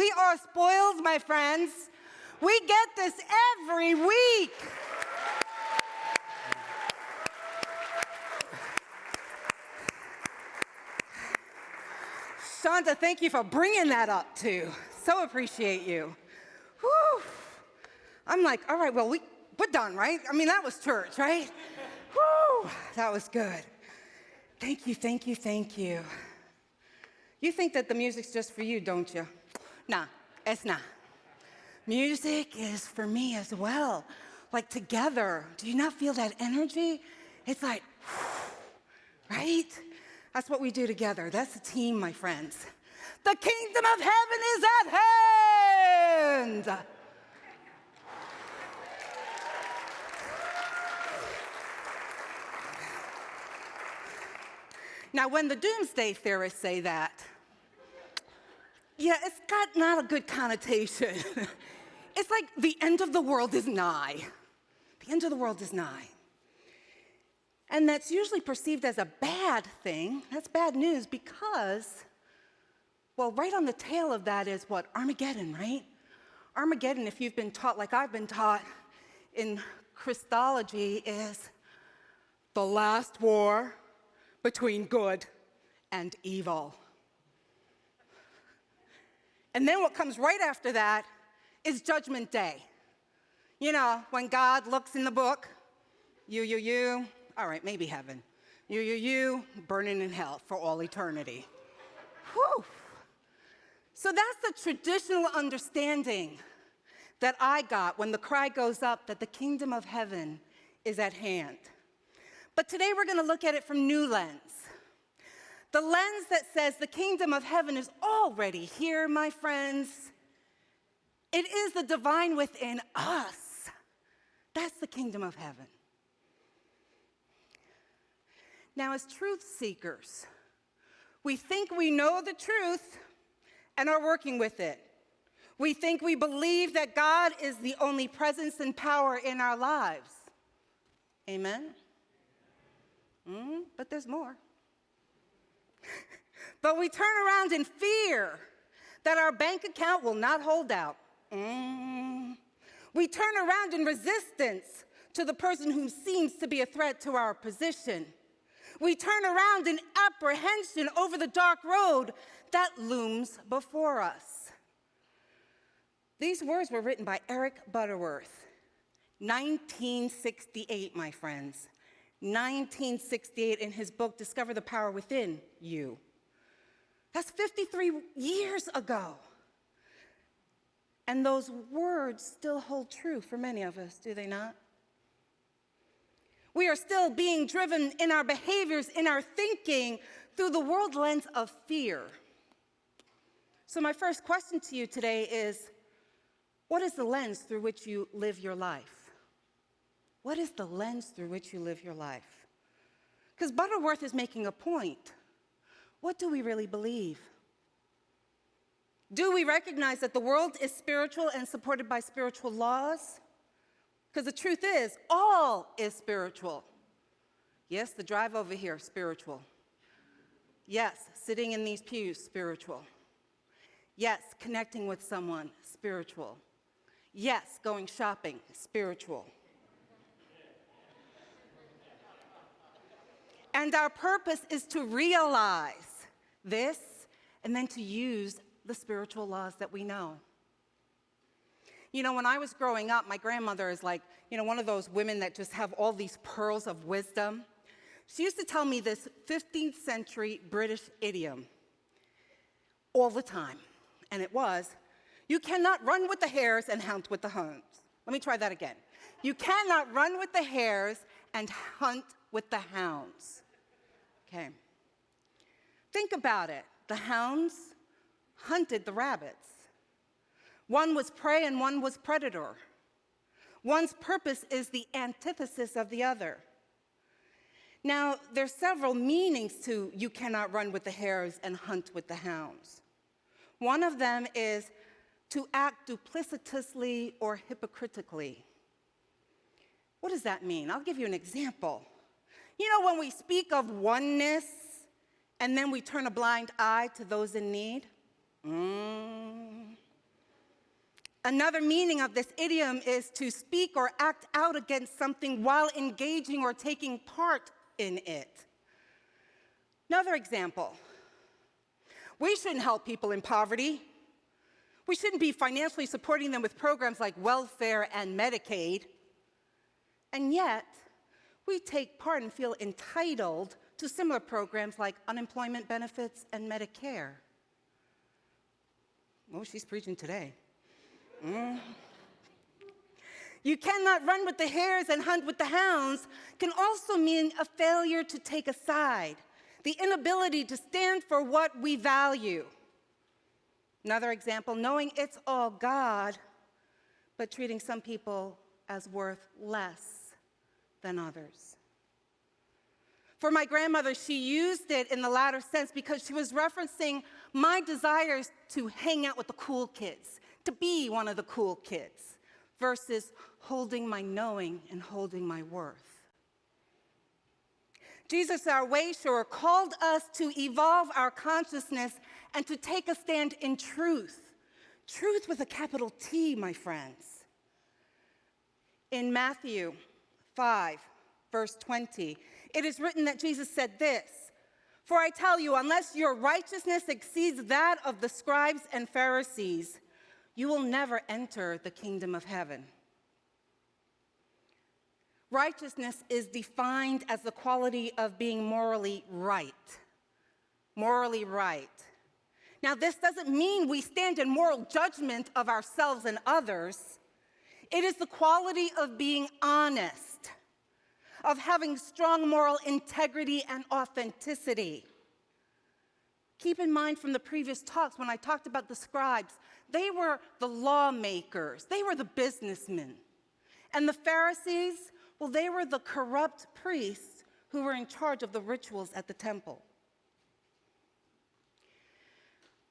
We are spoiled, my friends. We get this every week. Shonda, thank you for bringing that up, too. So appreciate you. Whew. I'm like, all right, well, we're done, right? I mean, that was church, right? Whew, that was good. Thank you, thank you, thank you. You think that the music's just for you, don't you? Nah, it's not. Music is for me as well. Like together, do you not feel that energy? It's like, right? That's what we do together. That's a team, my friends. The kingdom of heaven is at hand. Now, when the doomsday theorists say that, yeah, it's got not a good connotation. It's like the end of the world is nigh. The end of the world is nigh. And that's usually perceived as a bad thing. That's bad news because, well, right on the tail of that is what? Armageddon, right? Armageddon, if you've been taught like I've been taught in Christology, is the last war between good and evil. And then what comes right after that is Judgment Day. You know, when God looks in the book, you, all right, maybe heaven. You, burning in hell for all eternity. Whew. So that's the traditional understanding that I got when the cry goes up that the kingdom of heaven is at hand. But today we're going to look at it from new lens. The lens that says the kingdom of heaven is already here, my friends. It is the divine within us. That's the kingdom of heaven. Now, as truth seekers, we think we know the truth and are working with it. We think we believe that God is the only presence and power in our lives. Amen? But there's more. But we turn around in fear that our bank account will not hold out. We turn around in resistance to the person who seems to be a threat to our position. We turn around in apprehension over the dark road that looms before us. These words were written by Eric Butterworth, 1968, my friends. 1968 in his book, Discover the Power Within You. That's 53 years ago. And those words still hold true for many of us, do they not? We are still being driven in our behaviors, in our thinking, through the world lens of fear. So my first question to you today is, what is the lens through which you live your life? What is the lens through which you live your life? Because Butterworth is making a point. What do we really believe? Do we recognize that the world is spiritual and supported by spiritual laws? Because the truth is, all is spiritual. Yes, the drive over here, spiritual. Yes, sitting in these pews, spiritual. Yes, connecting with someone, spiritual. Yes, going shopping, spiritual. And our purpose is to realize this and then to use the spiritual laws that we know. You know, when I was growing up, my grandmother is like, you know, one of those women that just have all these pearls of wisdom. She used to tell me this 15th century British idiom all the time. And it was, you cannot run with the hares and hunt with the hounds. Let me try that again. You cannot run with the hares and hunt with the hounds. Okay. Think about it. The hounds hunted the rabbits. One was prey and one was predator. One's purpose is the antithesis of the other. Now, there's several meanings to you cannot run with the hares and hunt with the hounds. One of them is to act duplicitously or hypocritically. What does that mean? I'll give you an example. You know, when we speak of oneness and then we turn a blind eye to those in need? Another meaning of this idiom is to speak or act out against something while engaging or taking part in it. Another example, we shouldn't help people in poverty. We shouldn't be financially supporting them with programs like welfare and Medicaid. And yet, we take part and feel entitled to similar programs like unemployment benefits and Medicare. Oh, she's preaching today. You cannot run with the hares and hunt with the hounds can also mean a failure to take a side, the inability to stand for what we value. Another example, knowing it's all God, but treating some people as worth less than others. For my grandmother, she used it in the latter sense because she was referencing my desires to hang out with the cool kids, to be one of the cool kids, versus holding my knowing and holding my worth. Jesus, our way shower, called us to evolve our consciousness and to take a stand in truth. Truth with a capital T, my friends. In Matthew 5, verse 20, it is written that Jesus said this, "For I tell you, unless your righteousness exceeds that of the scribes and Pharisees, you will never enter the kingdom of heaven." Righteousness is defined as the quality of being morally right. Morally right. Now, this doesn't mean we stand in moral judgment of ourselves and others. It is the quality of being honest, of having strong moral integrity and authenticity. Keep in mind from the previous talks when I talked about the scribes, they were the lawmakers, they were the businessmen. And the Pharisees, well, they were the corrupt priests who were in charge of the rituals at the temple.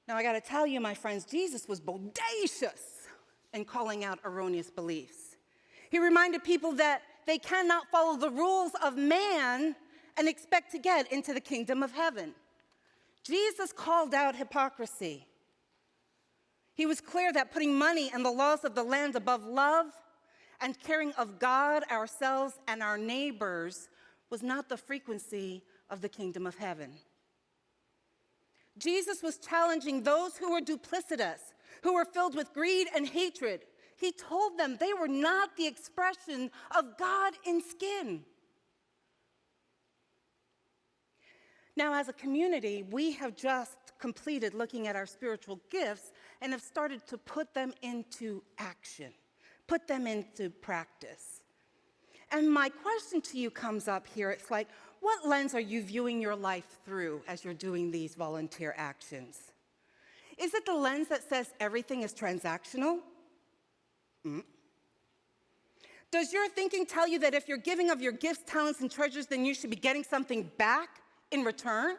Now, I got to tell you, my friends, Jesus was bodacious in calling out erroneous beliefs. He reminded people that they cannot follow the rules of man and expect to get into the kingdom of heaven. Jesus called out hypocrisy. He was clear that putting money and the laws of the land above love and caring of God, ourselves, and our neighbors was not the frequency of the kingdom of heaven. Jesus was challenging those who were duplicitous, who were filled with greed and hatred. He told them they were not the expression of God in skin. Now, as a community, we have just completed looking at our spiritual gifts and have started to put them into action, put them into practice. And my question to you comes up here. It's like, what lens are you viewing your life through as you're doing these volunteer actions? Is it the lens that says everything is transactional? Does your thinking tell you that if you're giving of your gifts, talents, and treasures, then you should be getting something back in return?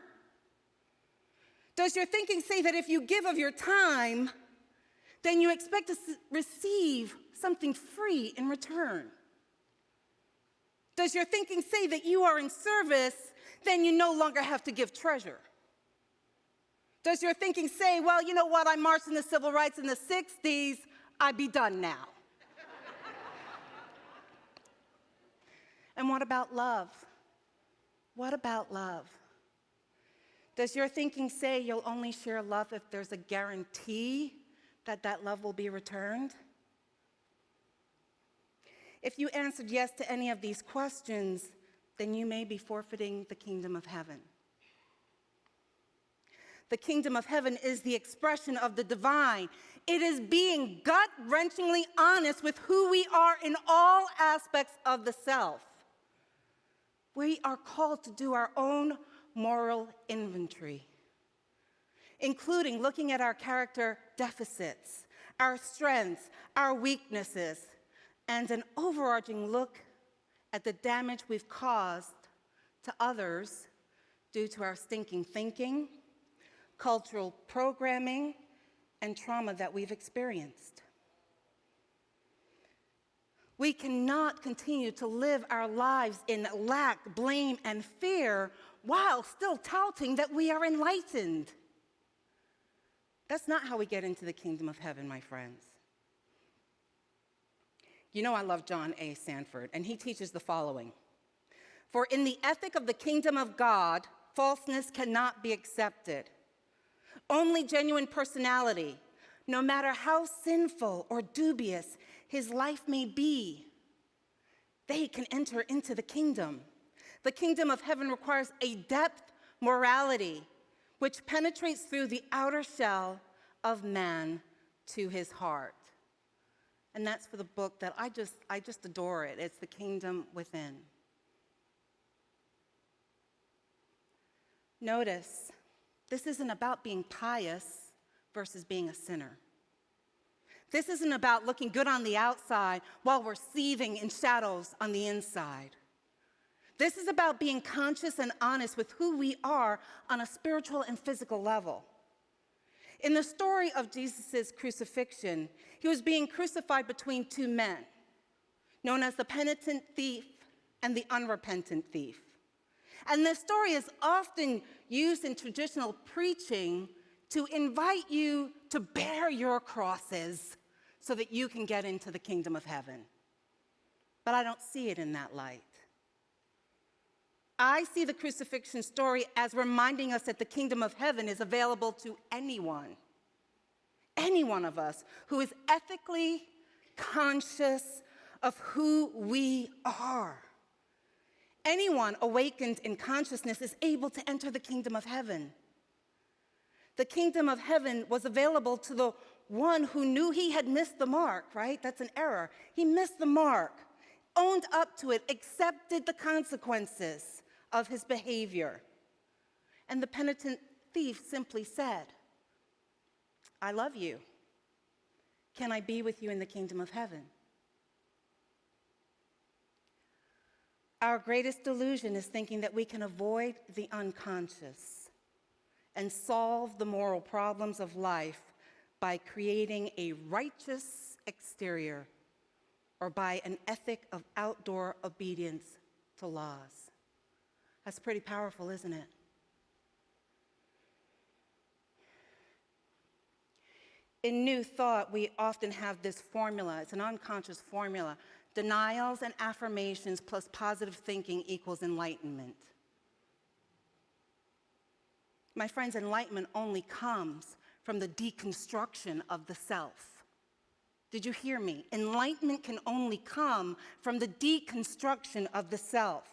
Does your thinking say that if you give of your time, then you expect to receive something free in return? Does your thinking say that you are in service, then you no longer have to give treasure? Does your thinking say, well, you know what, I marched in the civil rights in the 60s, I'd be done now? And what about love? What about love? Does your thinking say you'll only share love if there's a guarantee that that love will be returned? If you answered yes to any of these questions, then you may be forfeiting the kingdom of heaven. The kingdom of heaven is the expression of the divine. It is being gut-wrenchingly honest with who we are in all aspects of the self. We are called to do our own moral inventory, including looking at our character deficits, our strengths, our weaknesses, and an overarching look at the damage we've caused to others due to our stinking thinking, cultural programming, and trauma that we've experienced. We cannot continue to live our lives in lack, blame, and fear while still touting that we are enlightened. That's not how we get into the kingdom of heaven, my friends. You know I love John A. Sanford, and he teaches the following. For in the ethic of the kingdom of God, falseness cannot be accepted. Only genuine personality, no matter how sinful or dubious his life may be, they can enter into the kingdom. The kingdom of heaven requires a depth morality which penetrates through the outer shell of man to his heart. And that's for the book that I just adore it. It's The Kingdom Within. Notice, this isn't about being pious versus being a sinner. This isn't about looking good on the outside while we're seething in shadows on the inside. This is about being conscious and honest with who we are on a spiritual and physical level. In the story of Jesus' crucifixion, he was being crucified between two men, known as the penitent thief and the unrepentant thief. And this story is often used in traditional preaching to invite you to bear your crosses so that you can get into the kingdom of heaven. But I don't see it in that light. I see the crucifixion story as reminding us that the kingdom of heaven is available to anyone, any one of us who is ethically conscious of who we are. Anyone awakened in consciousness is able to enter the kingdom of heaven. The kingdom of heaven was available to the one who knew he had missed the mark, right? That's an error. He missed the mark, owned up to it, accepted the consequences of his behavior. And the penitent thief simply said, I love you. Can I be with you in the kingdom of heaven? Our greatest delusion is thinking that we can avoid the unconscious and solve the moral problems of life by creating a righteous exterior or by an ethic of outdoor obedience to laws. That's pretty powerful, isn't it? In New Thought, we often have this formula. It's an unconscious formula. Denials and affirmations plus positive thinking equals enlightenment. My friends, enlightenment only comes from the deconstruction of the self. Did you hear me? Enlightenment can only come from the deconstruction of the self.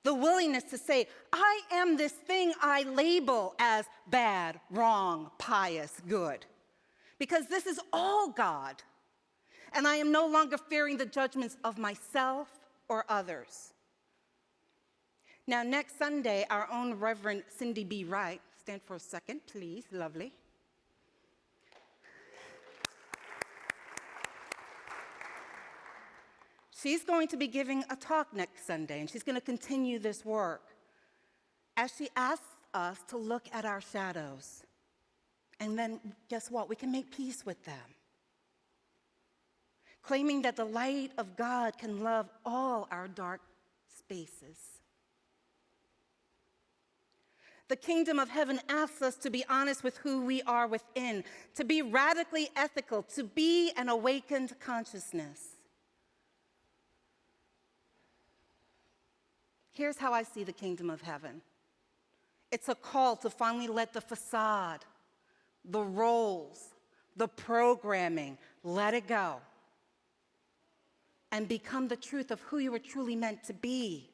The willingness to say, I am this thing I label as bad, wrong, pious, good. Because this is all God. And I am no longer fearing the judgments of myself or others. Now, next Sunday, our own Reverend Cindy B. Wright, stand for a second, please, lovely. She's going to be giving a talk next Sunday, and she's going to continue this work as she asks us to look at our shadows. And then, guess what? We can make peace with them. Claiming that the light of God can love all our dark spaces. The kingdom of heaven asks us to be honest with who we are within, to be radically ethical, to be an awakened consciousness. Here's how I see the kingdom of heaven. It's a call to finally let the facade, the roles, the programming, let it go. And become the truth of who you were truly meant to be.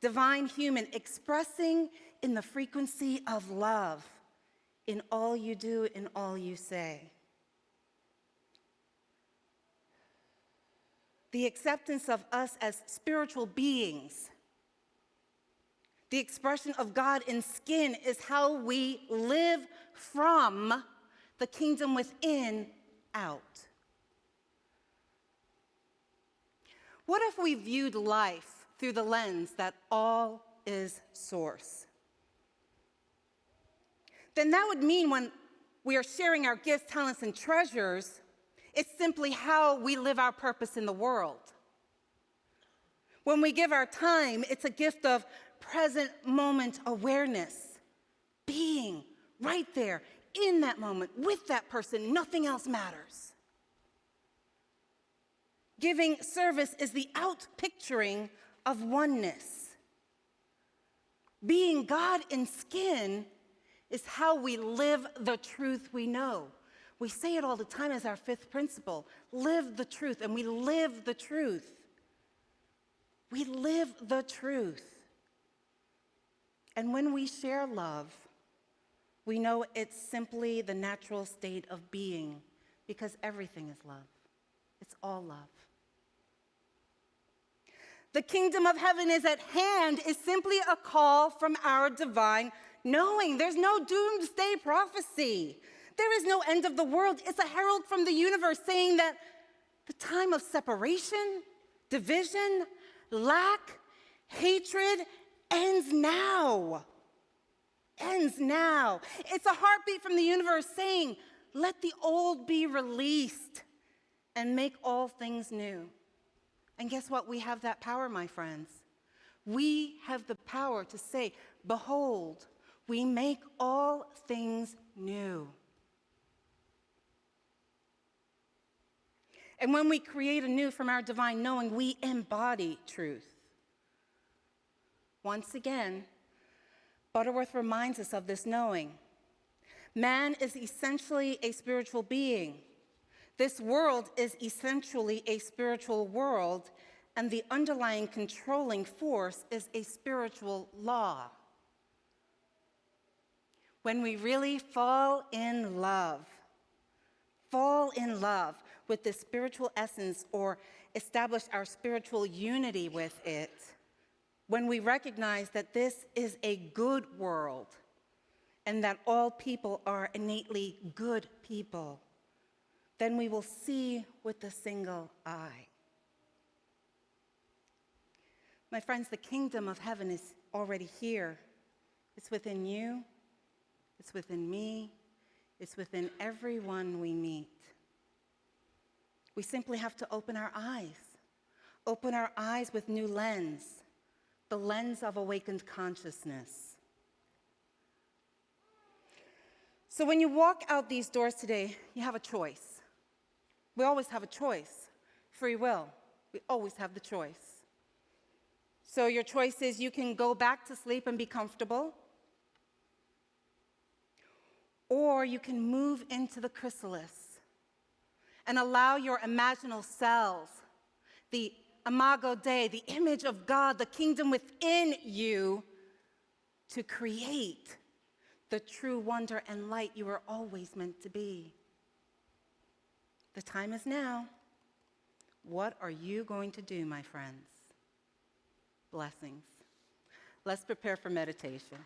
Divine human, expressing in the frequency of love in all you do, in all you say. The acceptance of us as spiritual beings, the expression of God in skin, is how we live from the kingdom within out. What if we viewed life through the lens that all is source? Then that would mean when we are sharing our gifts, talents, and treasures, it's simply how we live our purpose in the world. When we give our time, it's a gift of present moment awareness, being right there in that moment with that person. Nothing else matters. Giving service is the outpicturing of oneness. Being God in skin is how we live the truth we know. We say it all the time as our fifth principle, live the truth, and we live the truth. We live the truth. And when we share love, we know it's simply the natural state of being, because everything is love. It's all love. The kingdom of heaven is at hand is simply a call from our divine knowing. There's no doomsday prophecy. There is no end of the world. It's a herald from the universe saying that the time of separation, division, lack, hatred ends now. Ends now. It's a heartbeat from the universe saying, let the old be released and make all things new. And guess what? We have that power, my friends. We have the power to say, behold, we make all things new. And when we create anew from our divine knowing, we embody truth. Once again, Butterworth reminds us of this knowing. Man is essentially a spiritual being. This world is essentially a spiritual world, and the underlying controlling force is a spiritual law. When we really fall in love with this spiritual essence or establish our spiritual unity with it, when we recognize that this is a good world and that all people are innately good people, then we will see with a single eye. My friends, the kingdom of heaven is already here. It's within you, it's within me, it's within everyone we meet. We simply have to open our eyes with new lens, the lens of awakened consciousness. So when you walk out these doors today, you have a choice. We always have a choice. Free will. We always have the choice. So your choice is you can go back to sleep and be comfortable, or you can move into the chrysalis and allow your imaginal selves, the imago Dei, the image of God, the kingdom within you, to create the true wonder and light you were always meant to be. The time is now. What are you going to do, my friends? Blessings. Let's prepare for meditation.